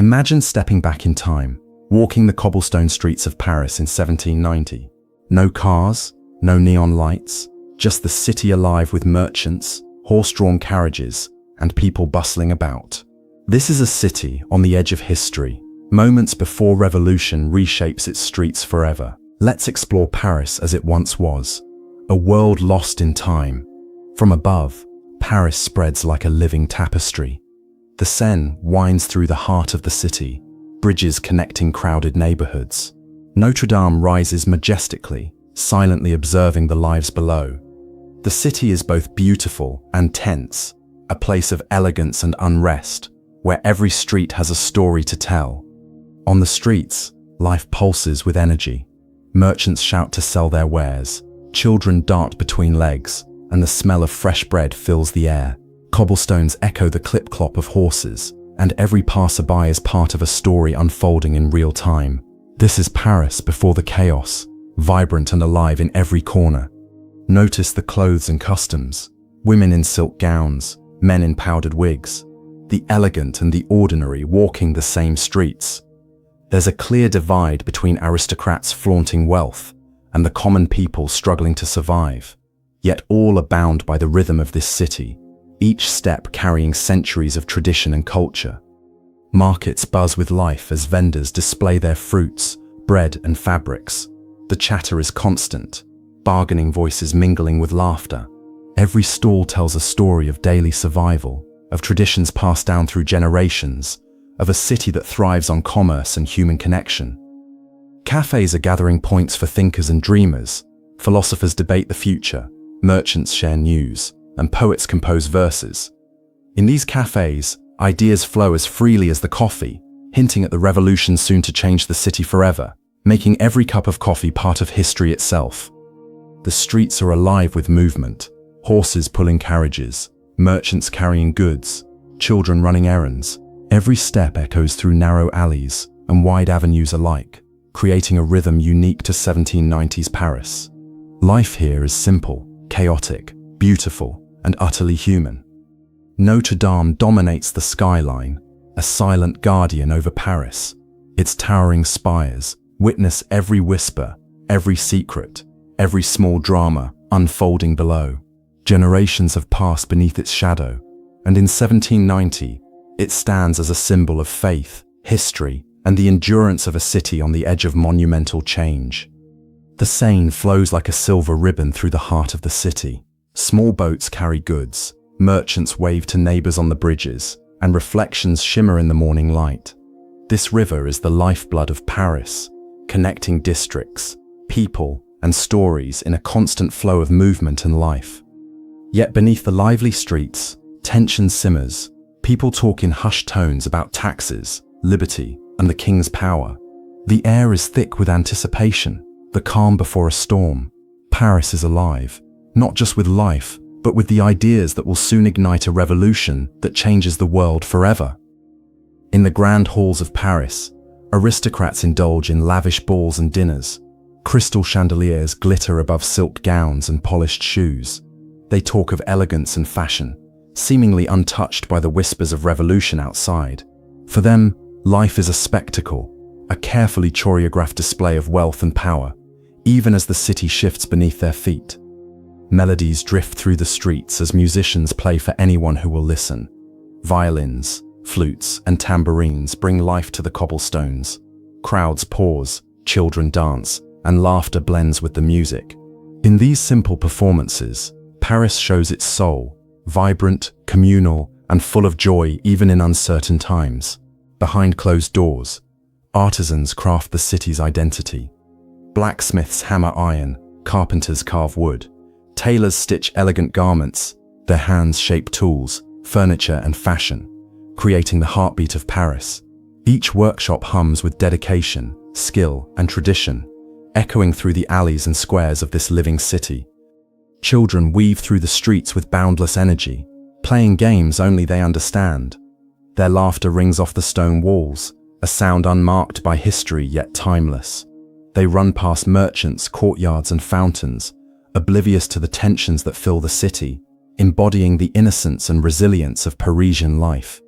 Imagine stepping back in time, walking the cobblestone streets of Paris in 1790. No cars, no neon lights, just the city alive with merchants, horse-drawn carriages, and people bustling about. This is a city on the edge of history, moments before revolution reshapes its streets forever. Let's explore Paris as it once was, a world lost in time. From above, Paris spreads like a living tapestry. The Seine winds through the heart of the city, bridges connecting crowded neighborhoods. Notre Dame rises majestically, silently observing the lives below. The city is both beautiful and tense, a place of elegance and unrest, where every street has a story to tell. On the streets, life pulses with energy. Merchants shout to sell their wares, children dart between legs, and the smell of fresh bread fills the air. Cobblestones echo the clip-clop of horses, and every passerby is part of a story unfolding in real time. This is Paris before the chaos, vibrant and alive in every corner. Notice the clothes and customs. Women in silk gowns, men in powdered wigs. The elegant and the ordinary walking the same streets. There's a clear divide between aristocrats flaunting wealth and the common people struggling to survive. Yet all are bound by the rhythm of this city, each step carrying centuries of tradition and culture. Markets buzz with life as vendors display their fruits, bread and fabrics. The chatter is constant, bargaining voices mingling with laughter. Every stall tells a story of daily survival, of traditions passed down through generations, of a city that thrives on commerce and human connection. Cafes are gathering points for thinkers and dreamers. Philosophers debate the future, merchants share news, and poets compose verses. In these cafes, ideas flow as freely as the coffee, hinting at the revolution soon to change the city forever, making every cup of coffee part of history itself. The streets are alive with movement, horses pulling carriages, merchants carrying goods, children running errands. Every step echoes through narrow alleys and wide avenues alike, creating a rhythm unique to 1790s Paris. Life here is simple, chaotic, beautiful, and utterly human. Notre Dame dominates the skyline, a silent guardian over Paris. Its towering spires witness every whisper, every secret, every small drama unfolding below. Generations have passed beneath its shadow, and in 1790, it stands as a symbol of faith, history, and the endurance of a city on the edge of monumental change. The Seine flows like a silver ribbon through the heart of the city. Small boats carry goods, merchants wave to neighbors on the bridges, and reflections shimmer in the morning light. This river is the lifeblood of Paris, connecting districts, people, and stories in a constant flow of movement and life. Yet beneath the lively streets, tension simmers. People talk in hushed tones about taxes, liberty, and the king's power. The air is thick with anticipation, the calm before a storm. Paris is alive, not just with life, but with the ideas that will soon ignite a revolution that changes the world forever. In the grand halls of Paris, aristocrats indulge in lavish balls and dinners. Crystal chandeliers glitter above silk gowns and polished shoes. They talk of elegance and fashion, seemingly untouched by the whispers of revolution outside. For them, life is a spectacle, a carefully choreographed display of wealth and power, even as the city shifts beneath their feet. Melodies drift through the streets as musicians play for anyone who will listen. Violins, flutes, and tambourines bring life to the cobblestones. Crowds pause, children dance, and laughter blends with the music. In these simple performances, Paris shows its soul, vibrant, communal, and full of joy even in uncertain times. Behind closed doors, artisans craft the city's identity. Blacksmiths hammer iron, carpenters carve wood, tailors stitch elegant garments, their hands shape tools, furniture, and fashion, creating the heartbeat of Paris. Each workshop hums with dedication, skill, and tradition, echoing through the alleys and squares of this living city. Children weave through the streets with boundless energy, playing games only they understand. Their laughter rings off the stone walls, a sound unmarked by history yet timeless. They run past merchants, courtyards, and fountains, oblivious to the tensions that fill the city, embodying the innocence and resilience of Parisian life.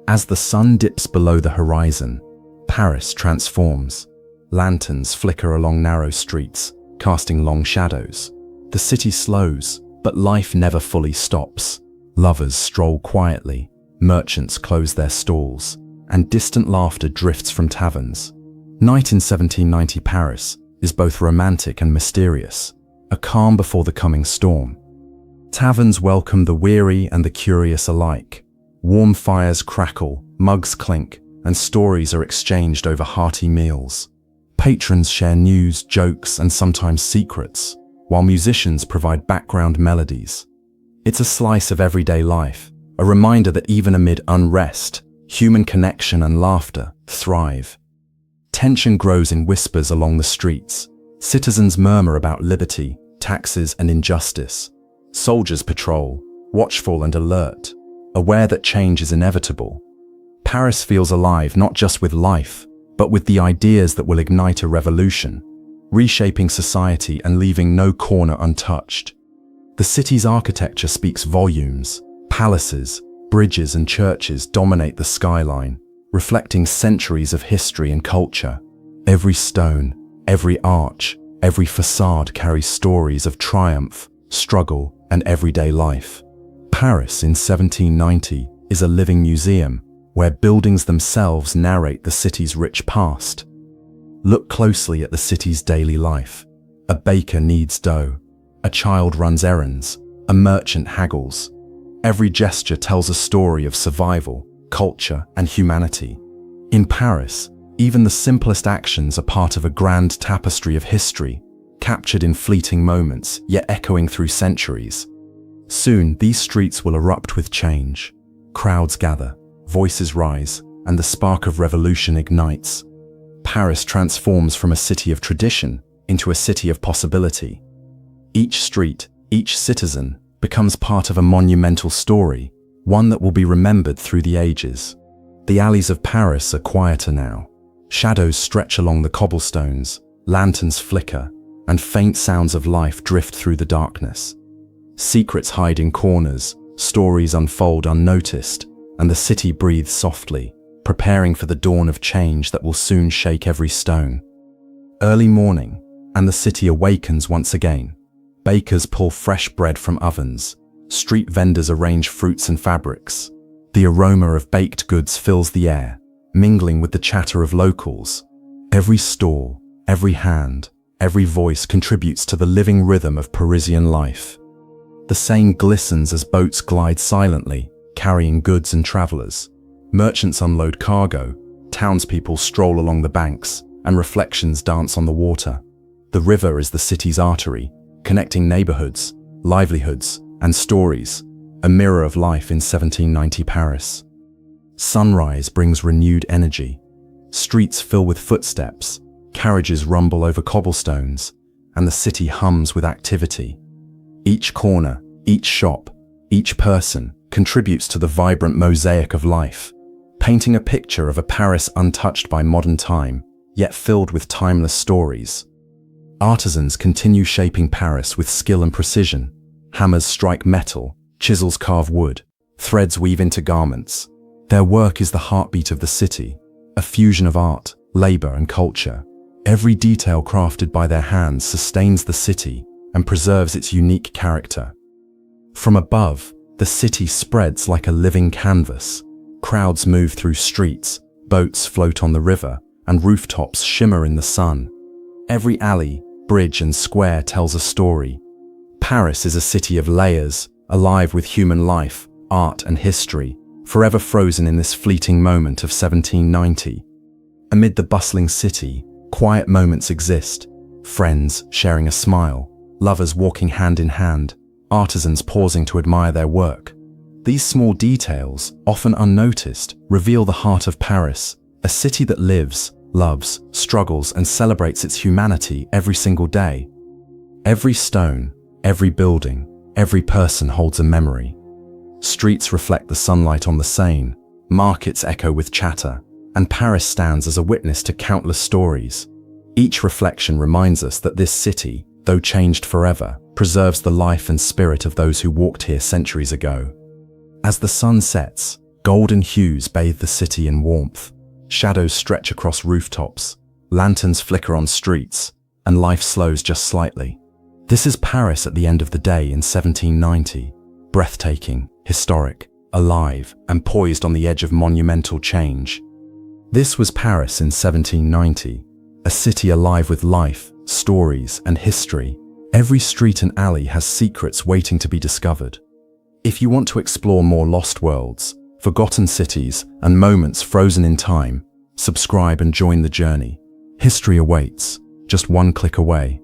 As the sun dips below the horizon, Paris transforms. Lanterns flicker along narrow streets, casting long shadows. The city slows, but life never fully stops. Lovers stroll quietly, merchants close their stalls, and distant laughter drifts from taverns. Night in 1790 Paris is both romantic and mysterious, a calm before the coming storm. Taverns welcome the weary and the curious alike. Warm fires crackle, mugs clink, and stories are exchanged over hearty meals. Patrons share news, jokes, and sometimes secrets, while musicians provide background melodies. It's a slice of everyday life, a reminder that even amid unrest, human connection and laughter thrive. Tension grows in whispers along the streets. Citizens murmur about liberty, taxes, and injustice. Soldiers patrol, watchful and alert, aware that change is inevitable. Paris feels alive not just with life, but with the ideas that will ignite a revolution, reshaping society and leaving no corner untouched. The city's architecture speaks volumes. Palaces, bridges, and churches dominate the skyline, reflecting centuries of history and culture. Every stone, every arch, every facade carries stories of triumph, struggle, and everyday life. Paris in 1790 is a living museum where buildings themselves narrate the city's rich past. Look closely at the city's daily life. A baker kneads dough, a child runs errands, a merchant haggles. Every gesture tells a story of survival, culture, and humanity. In Paris, even the simplest actions are part of a grand tapestry of history, captured in fleeting moments, yet echoing through centuries. Soon, these streets will erupt with change. Crowds gather, voices rise, and the spark of revolution ignites. Paris transforms from a city of tradition into a city of possibility. Each street, each citizen, becomes part of a monumental story, one that will be remembered through the ages. The alleys of Paris are quieter now. Shadows stretch along the cobblestones, lanterns flicker, and faint sounds of life drift through the darkness. Secrets hide in corners, stories unfold unnoticed, and the city breathes softly, preparing for the dawn of change that will soon shake every stone. Early morning, and the city awakens once again. Bakers pull fresh bread from ovens. Street vendors arrange fruits and fabrics. The aroma of baked goods fills the air, mingling with the chatter of locals. Every stall, every hand, every voice contributes to the living rhythm of Parisian life. The Seine glistens as boats glide silently, carrying goods and travelers. Merchants unload cargo, townspeople stroll along the banks, and reflections dance on the water. The river is the city's artery, connecting neighborhoods, livelihoods, and stories, a mirror of life in 1790 Paris. Sunrise brings renewed energy. Streets fill with footsteps, carriages rumble over cobblestones, and the city hums with activity. Each corner, each shop, each person contributes to the vibrant mosaic of life, painting a picture of a Paris untouched by modern time, yet filled with timeless stories. Artisans continue shaping Paris with skill and precision. Hammers strike metal, chisels carve wood, threads weave into garments. Their work is the heartbeat of the city, a fusion of art, labor, and culture. Every detail crafted by their hands sustains the city and preserves its unique character. From above, the city spreads like a living canvas. Crowds move through streets, boats float on the river, and rooftops shimmer in the sun. Every alley, bridge, and square tells a story. Paris is a city of layers, alive with human life, art, and history, forever frozen in this fleeting moment of 1790. Amid the bustling city, quiet moments exist. Friends sharing a smile, lovers walking hand in hand, artisans pausing to admire their work. These small details, often unnoticed, reveal the heart of Paris, a city that lives, loves, struggles, and celebrates its humanity every single day. Every stone, every building, every person holds a memory. Streets reflect the sunlight on the Seine, markets echo with chatter, and Paris stands as a witness to countless stories. Each reflection reminds us that this city, though changed forever, preserves the life and spirit of those who walked here centuries ago. As the sun sets, Golden hues bathe the city in warmth. Shadows stretch across rooftops. Lanterns flicker on streets, and life slows just slightly. This is Paris at the end of the day in 1790. Breathtaking, historic, alive, and poised on the edge of monumental change. This was Paris in 1790, a city alive with life, stories, and history. Every street and alley has secrets waiting to be discovered. If you want to explore more lost worlds, forgotten cities, and moments frozen in time, subscribe and join the journey. History awaits, just one click away.